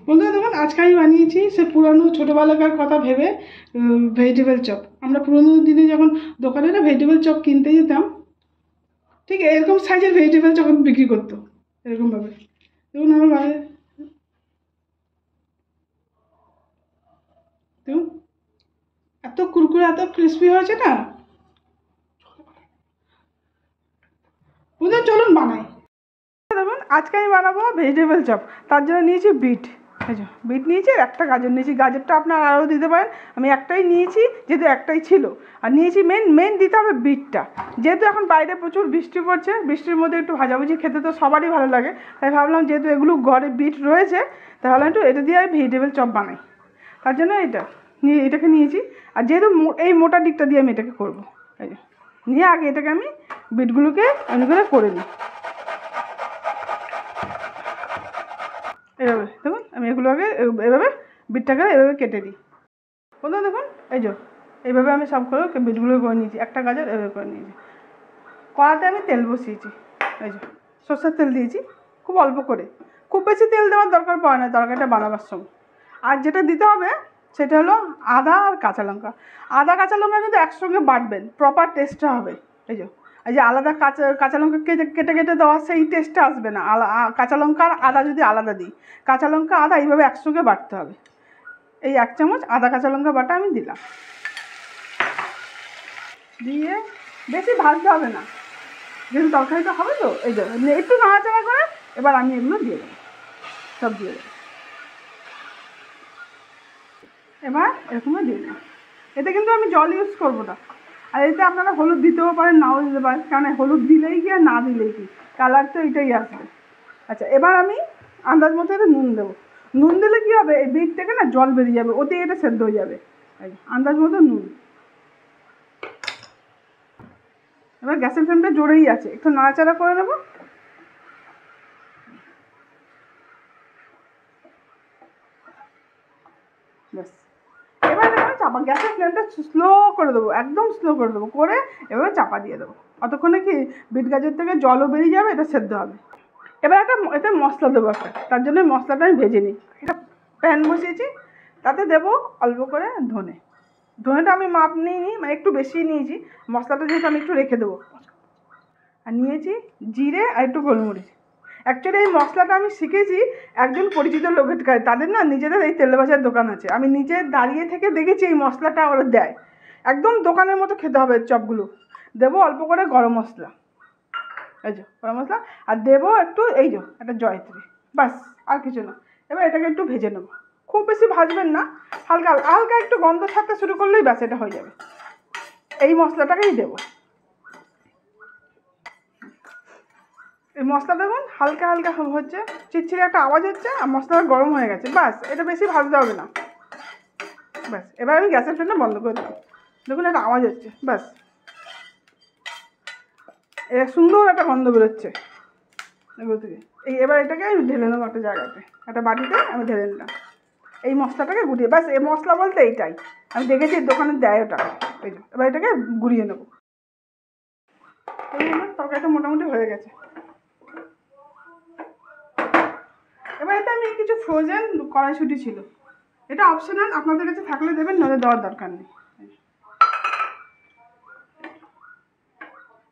বন্ধুরা দেখুন, আজকে আমি বানিয়েছি সে পুরানো ছোটোবেলাকার কথা ভেবে ভেজিটেবল চপ। আমরা পুরোনো দিনে যখন দোকানে না ভেজিটেবল চপ কিনতে যেতাম, ঠিক এরকম সাইজের ভেজিটেবল চপ বিক্রি করতো এরকমভাবে। দেখুন আমার বাড়ি, দেখুন এত কুরকুরে এত ক্রিস্পি হয়েছে না। বুঝলেন, চলুন বানাই। দেখুন আজকে আমি বানাবো ভেজিটেবল চপ। তার জন্য নিয়েছি বিট, বিট নিয়েছি, একটা গাজর নিয়েছি। গাজরটা আপনার আরও দিতে পারেন, আমি একটাই নিয়েছি যেহেতু একটাই ছিল। আর নিয়েছি মেন দিতে হবে বিটটা, যেহেতু এখন বাইরে প্রচুর বৃষ্টি পড়ছে, বৃষ্টির মধ্যে একটু ভাজাভুজি খেতে তো সবারই ভালো লাগে। তাই ভাবলাম যেহেতু এগুলো ঘরে বিট রয়েছে, তাহলে একটু এটা দিয়ে আমি ভেজিটেবল চপ বানাই। তার জন্য এটাকে নিয়েছি। আর যেহেতু এই মোটা দিকটা দিয়ে আমি এটাকে করবো, এই যে নিয়ে আগে এটাকে আমি বিটগুলোকে এমনি করে নিই। এভাবে দেখুন, আমি এগুলো আগে এভাবে বিটটাকে এভাবে কেটে দিই। বন্ধু দেখুন, এই যে এইভাবে আমি সবগুলো বিটগুলো করে নিয়েছি। একটা গাজর এভাবে করে নিয়েছি। কড়াতে আমি তেল বসিয়েছি, এই যে সর্ষের তেল দিয়েছি খুব অল্প করে, খুব বেশি তেল দেওয়ার দরকার পড়ে না তরকারিটা বানাবার সময়। আর যেটা দিতে হবে সেটা হলো আদা আর কাঁচা লঙ্কা। আদা কাঁচা লঙ্কা কিন্তু একসঙ্গে বাটবেন, প্রপার টেস্টটা হবে। এই যে আলাদা কাঁচা লঙ্কা কেটে কেটে দেওয়া সেই টেস্টটা আসবে না। কাঁচা লঙ্কা আর আদা যদি আলাদা দিই, কাঁচা লঙ্কা আদা এইভাবে একসঙ্গে বাটতে হবে। এই 1 চামচ আদা কাঁচা লঙ্কা বাটা আমি দিলাম, দিয়ে বেশি ভাজতে হবে না যেহেতু তরকারিটা হবে। তো এই যে একটু নাড়াচাড়া করে এবার আমি এগুলো দিয়ে দেবো, সব দিয়ে দেবো। এবার এরকমই দিয়ে দেবো। এতে কিন্তু আমি জল ইউজ করবো না। আর এতে আপনারা হলুদ দিতেও পারেন, নাও দিতে পারেন, কারণ হলুদ দিলেই কি আর না দিলেই কি, কালার তো এটাই আসবে। আচ্ছা, এবার আমি আন্দাজ মতো এটা নুন দেবো। নুন দিলে কী হবে, এই বিট থেকে না জল বেরিয়ে যাবে, ওতেই এটা সেদ্ধ হয়ে যাবে। আন্দাজ মতো নুন। এবার গ্যাসের ফ্লেমটা জোরেই আছে, একটু নাড়াচাড়া করে নেবো। ব্যাস, এবার চাপা, গ্যাসের ফ্লেমটা স্লো করে দেবো, একদম স্লো করে দেবো, করে এভাবে চাপা দিয়ে দেবো। অতক্ষণে কি বিট গাজর থেকে জলও বেরিয়ে যাবে, এটা সেদ্ধ হবে। এবার এতে মশলা দেবো একটা, তার জন্য মশলাটা আমি ভেজে নিই। একটা প্যান বসিয়েছি, তাতে দেবো অল্প করে ধনেটা আমি মাপ নিইনি, মানে একটু বেশি নিয়েছি। মশলাটা যেহেতু আমি একটু রেখে দেবো। আর নিয়েছি জিরে আর একটু গোলমরিচ। অ্যাকচুয়ালি এই মশলাটা আমি শিখেছি একজন পরিচিত লোকের কাছে, তাদের না নিজেদের এই তেলে ভাজার দোকান আছে। আমি নিজে দাঁড়িয়ে থেকে দেখেছি এই মশলাটা ওরা দেয়, একদম দোকানের মতো খেতে হবে চপগুলো। দেবো অল্প করে গরম মশলা, এই যে গরম মশলা, আর দেবো একটু এই যে একটা জয়ত্রী, বাস, আর কিছু না। এবার এটাকে একটু ভেজে নেবো, খুব বেশি ভাজবেন না, হালকা হালকা একটু গন্ধ ছাড়তে শুরু করলেই ব্যাস এটা হয়ে যাবে। এই মশলাটাকেই দেবো। এই মশলা দেখুন হালকা হালকা হচ্ছে, চিটচিড়ে একটা আওয়াজ হচ্ছে, আর মশলাটা গরম হয়ে গেছে। বাস, এটা বেশি ভাজতে হবে না। ব্যাস, এবার আমি গ্যাসের ফ্লেমটা বন্ধ করে দিলাম। দেখুন একটা আওয়াজ হচ্ছে, ব্যাস, সুন্দর একটা গন্ধ বেরোচ্ছে এগুলো থেকে। এবার এটাকে আমি ঢেলে নেবো একটা জায়গাতে, একটা বাটিতে আমি ঢেলে নিলাম এই মশলাটাকে গুঁড়িয়ে। ব্যাস, এই মশলা বলতে এইটাই, আমি দেখেছি দোকানে দেয় ওটা। এই যে এবার এটাকে গুঁড়িয়ে নেবো। তরকারিটা মোটামুটি হয়ে গেছে। এবার এতে আমি কিছু ফ্রোজেন কড়াইশুঁটি ছিল, এটা অপশনাল, আপনাদের কাছে থাকলে দেবেন, নাহলে দেওয়ার দরকার নেই।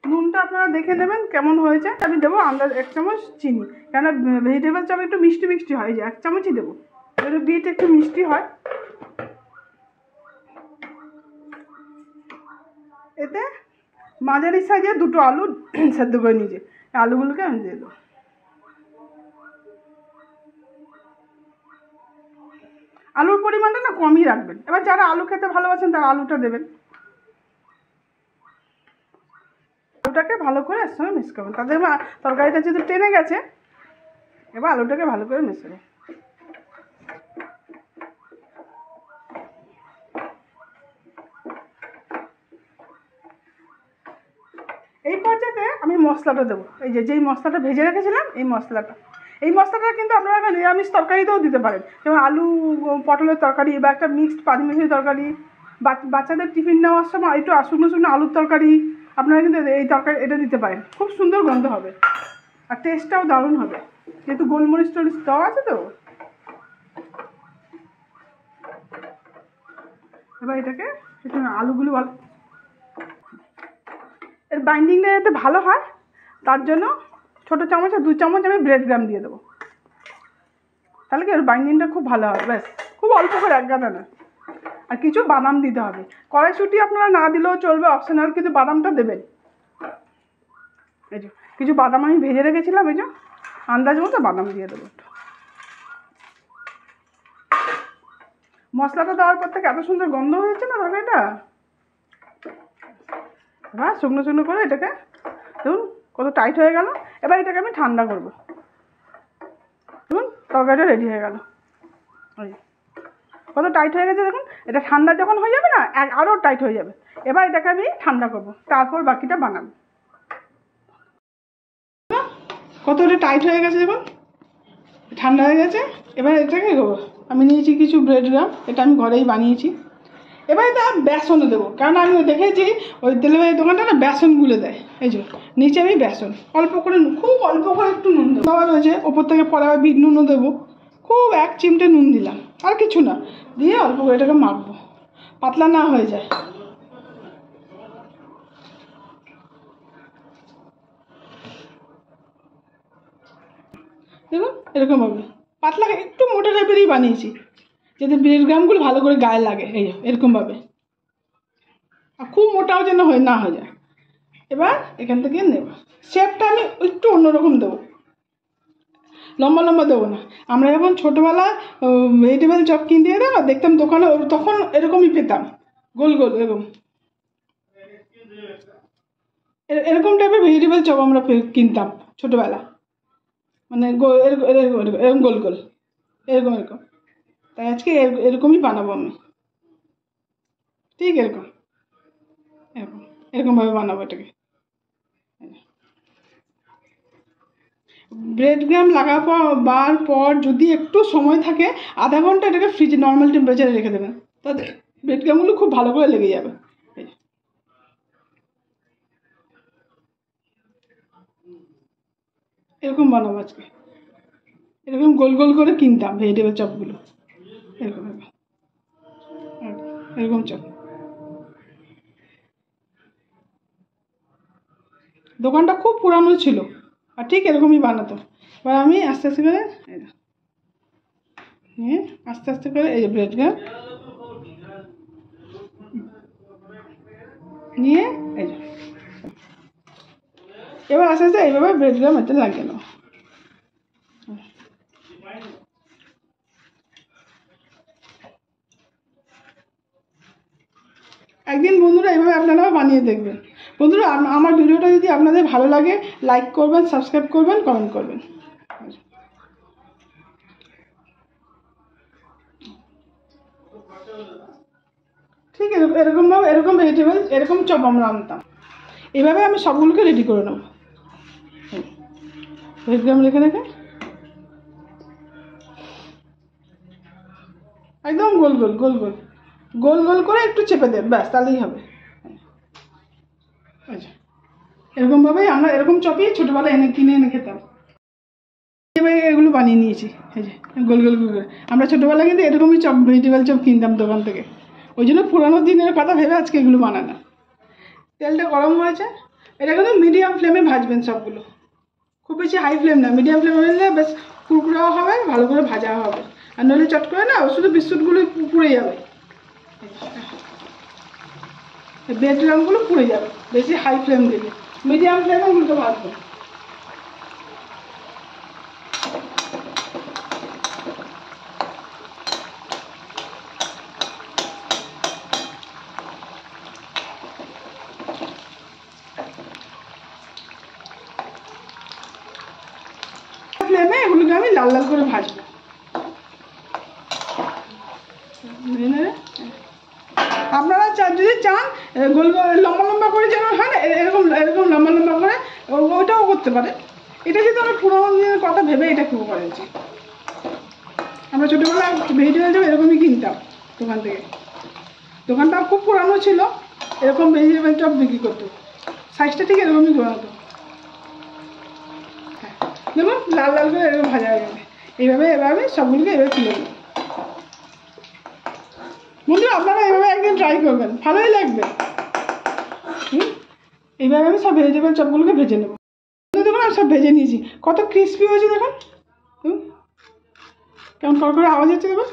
নুনটা আপনারা দেখে নেবেন কেমন হয়েছে। আমি দেবো আন্দাজ 1 চামচ চিনি, কেন ভেজিটেবল চপ একটু মিষ্টি মিষ্টি হয়, যে 1 চামচই দেবো, একটু বিট একটু মিষ্টি হয়। এতে মাঝারি সাইজের 2টো আলু সেদ্ধ করে নিয়েছি, আলুগুলোকে আমি দিয়ে দেবো। আলুর পরিমাণটা না কমই রাখবেন। এবার যারা আলু খেতে ভালোবাসেন তারা আলুটা দেবেন। আলুটাকে ভালো করে এর সঙ্গে মিক্স করবেন, তাদের তরকারিটা যেহেতু টেনে গেছে, এবার আলুটাকে ভালো করে মেশাবেন। এই পর্যায়ে আমি মশলাটা দেবো, এই যেই মশলাটা ভেজে রেখেছিলাম এই মশলাটা কিন্তু আপনারা একটা নিরামিষ তরকারিতেও দিতে পারেন, যেমন আলু পটলের তরকারি বা একটা মিক্সড পাঁচমিশালি তরকারি, বাচ্চাদের টিফিন নেওয়ার সময় একটু শুকনো শুকনো আলুর তরকারি, আপনারা কিন্তু এই তরকারি এটা দিতে পারেন, খুব সুন্দর গন্ধ হবে আর টেস্টটাও দারুণ হবে, যেহেতু গোলমরিচ টরিচ দেওয়া আছে তো। এবার এটাকে একটু আলুগুলো ভালো, এর বাইন্ডিংটা যাতে ভালো হয় তার জন্য ছোটো চামচে 2 চামচ আমি ব্রেড গ্রাম দিয়ে দেবো, তাহলে কি এর বাইন্ডিংটা খুব ভালো হবে। ব্যাস, খুব অল্প করে, এক গাদা না। আর কিছু বাদাম দিতে হবে, কড়াইশুঁটি আপনারা না দিলেও চলবে, অপশনাল, কিন্তু বাদামটা দেবেন। এই যে কিছু বাদাম আমি ভেজে রেখেছিলাম, এই যে আন্দাজ মতো বাদাম দিয়ে দেবো একটু। মশলাটা দেওয়ার পর থেকে এত সুন্দর গন্ধ হয়েছে না তরকারিটা। এবার শুকনো শুকনো করে এটাকে দেখুন কত টাইট হয়ে গেল। এবার এটাকে আমি ঠান্ডা করবো। দেখুন তরকারিটা রেডি হয়ে গেল, ওই কত টাইট হয়ে গেছে দেখুন। এটা ঠান্ডা যখন হয়ে যাবে না আরও টাইট হয়ে যাবে। এবার এটাকে আমি ঠান্ডা করবো, তারপর বাকিটা বানাবো। কতটা টাইট হয়ে গেছে দেখুন, ঠান্ডা হয়ে গেছে। এবার এটাকে দেবো, আমি নিয়েছি কিছু ব্রেড গ্রাম, এটা আমি ঘরেই বানিয়েছি। এবার এটা বেসনও দেবো, কারণ আমি দেখেছি ওই তেলের দোকানটা না বেসন গুলে দেয়। এই যে নিচে আমি বেসন অল্প করে, খুব অল্প করে একটু নুন দেবো। আবার রয়েছে ওপর থেকে পরে আবার বিট নুনও দেবো, খুব 1 চিমটে নুন দিলাম, আর কিছু না, দিয়ে অল্প করে এটাকে মাখবো, পাতলা না হয়ে যায়। দেখুন এরকম হবে, পাতলা একটু মোটা টাইপেরই বানিয়েছি, যাতে ব্রেড গ্রামগুলো ভালো করে গায়ে লাগে। এই এরকমভাবে, আর খুব মোটাও যেন না হয়ে যায়। এবার এখান থেকে নেব, শেপটা আমি একটু অন্যরকম দেবো, লম্বা লম্বা দেবো না। আমরা যখন ছোটোবেলায় ভেজিটেবল চপ কিনতে যেতাম না, দেখতাম দোকানে, তখন এরকমই পেতাম, গোল গোল এরকম, এরকম টাইপের ভেজিটেবল চপ আমরা কিনতাম ছোটোবেলা, মানে এরকম গোল গোল, এরকম এরকম। তাই আজকে এরকমই বানাবো আমি, ঠিক এরকম এরকম এরকমভাবে বানাবো এটাকে। ব্রেড গ্রাম লাগাবার পর যদি একটু সময় থাকে, আধা ঘন্টা এটাকে ফ্রিজে নর্মাল টেম্পারেচারে রেখে দেবেন, তাতে ব্রেড গ্রামগুলো খুব ভালো করে লেগে যাবে। এরকম বানাবো আজকে, এরকম গোল গোল করে কিনতাম ভেজিটেবল চপগুলো, এরকম এরকম এরকম চপ। দোকানটা খুব পুরানো ছিল, আর ঠিক এরকমই বানাতো। এবার আমি আস্তে আস্তে করে নিয়ে আস্তে আস্তে করে এই যে ব্রেড গ্রাম নিয়ে, এই যে এবার আস্তে আস্তে এইভাবে ব্রেড গ্রাম এতে লাগিয়ে নেব। একদিন বন্ধুরা এইভাবে আপনারাও বানিয়ে দেখবেন। বন্ধুরা আমার ভিডিওটা যদি আপনাদের ভালো লাগে, লাইক করবেন, সাবস্ক্রাইব করবেন, কমেন্ট করবেন। ঠিক এরকমভাবে, এরকম ভেজিটেবল এরকম চপ আমরা আনতাম। এইভাবে আমি সবগুলোকে রেডি করে নেব, ব্রেড গ্রাম রেখে রেখে একদম গোল গোল গোল গোল গোল গোল করে একটু চেপে দেব, ব্যাস, তাহলেই হবে। আচ্ছা, এরকমভাবেই আমরা এরকম চপই ছোটোবেলায় কিনে এনে খেতাম। এবার এগুলো বানিয়ে নিয়েছি, এই যে গোল গোল গোল করে। আমরা ছোটোবেলায় কিন্তু এরকমই চপ, ভেজিটেবল চপ কিনতাম দোকান থেকে, ওই জন্য পুরানো দিনের কথা ভেবে আজকে এগুলো বানানো। তেলটা গরম হয়েছে, এটা কিন্তু মিডিয়াম ফ্লেমে ভাজবেন সবগুলো, খুব বেশি হাই ফ্লেম না, মিডিয়াম ফ্লেমে ভাজলে বেশ কুরকুরাও হবে, ভালো করে ভাজা হবে। আর নইলে চট করে না শুধু বিস্কুটগুলো পুড়ে যাবে, ব্রেড গ্রামগুলো পুড়ে যাবে বেশি হাই ফ্লেম দিলে। মিডিয়াম ফ্লেমে উল্টো ভাজবো। ফ্লেমে এগুলোকে আমি লাল লাল করে ভাজবো। আপনারা যদি চান গোল লম্বা লম্বা করে যেন হয় না, এরকম এরকম লম্বা লম্বা করে ওইটাও করতে পারে। এটা কিন্তু আমরা পুরোনো দিনের কথা ভেবে এটা কেউ করেছি। আমরা ছোটোবেলায় ভেজিটেবল চপ এরকমই কিনতাম দোকান থেকে, দোকানটা খুব পুরানো ছিল, এরকম ভেজিটেবল চপ বিক্রি করতো, সাইজটা ঠিক এরকমই বানাতো। হ্যাঁ দেখুন লাল লাল করে এরকম ভাজা হয়ে গেছে। এইভাবে এবার আমি সবগুলোকে এভাবে তুলে নেব। বন্ধুরা আপনারা এইভাবে একদিন ট্রাই করবেন, ভালোই লাগবে। এইভাবে আমি সব ভেজিটেবল চপগুলোকে ভেজে নেবো। দেখুন আমি সব ভেজে নিয়েছি, কত ক্রিস্পি হয়েছে দেখুন। কেমন করে আওয়াজ হচ্ছে দেখুন।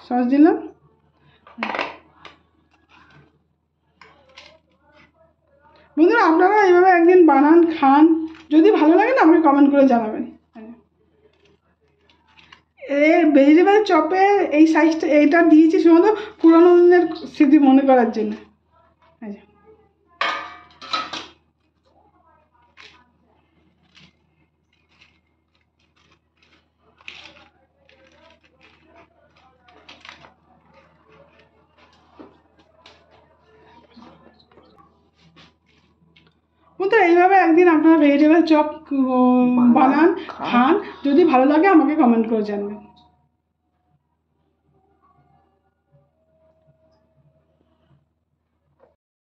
সস দিলাম। বন্ধুরা আপনারা এইভাবে একদিন বানান, খান, যদি ভালো লাগে না আমাকে কমেন্ট করে জানাবেন। এই ভেজিটেবল চপের এই সাইজটা এইটা দিয়েছি শুধু পুরোনো দিনের স্মৃতি মনে করার জন্য। বন্ধুরা এইভাবে একদিন আপনারা ভেজিটেবল চপ বানান, খান, যদি ভালো লাগে আমাকে কমেন্ট করে জানাবেন।